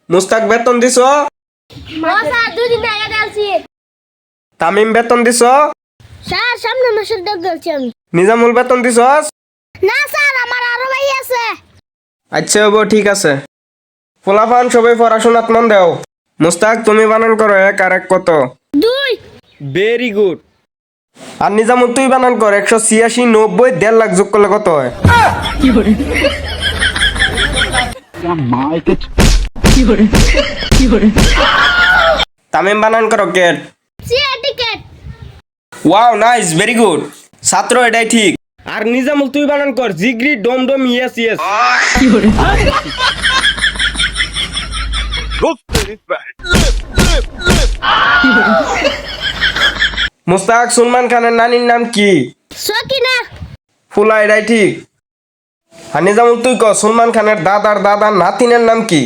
মুস্তাক বেতন দিছো? স্যার 2 দিন আগে দিয়েছি। তামিম বেতন দিছো? স্যার সামনে মাসে দিয়েছি আমি। নিজামুল বেতন দিছস? না স্যার আমার আরো ভাই আছে। আচ্ছা বাবু ঠিক আছে। পোলাপান সবাই পড়াশোনাত মন দাও। মুস্তাক তুমি বানান করো 1 আর 1 কত? 2 ভেরি গুড। আর নিজামুল তুই বানান কর 186 90 1.5 লাখ যোগ করলে কত হয়? তামিম বানান করো কেট। Chair ticket. Wow nice very good. ছাত্র এটাই ঠিক। আর নিজামুল তুই বানান কর জিগরি ডম ডম ইয়েস ইয়েস। মুস্তাক সুলমান খানের নানির নাম কি? সকিনা। ফুলা এটাই ঠিক। আর নিজামুল তুই ক সুলমান খানের দাদার দাদার নাতিনের নাম কি?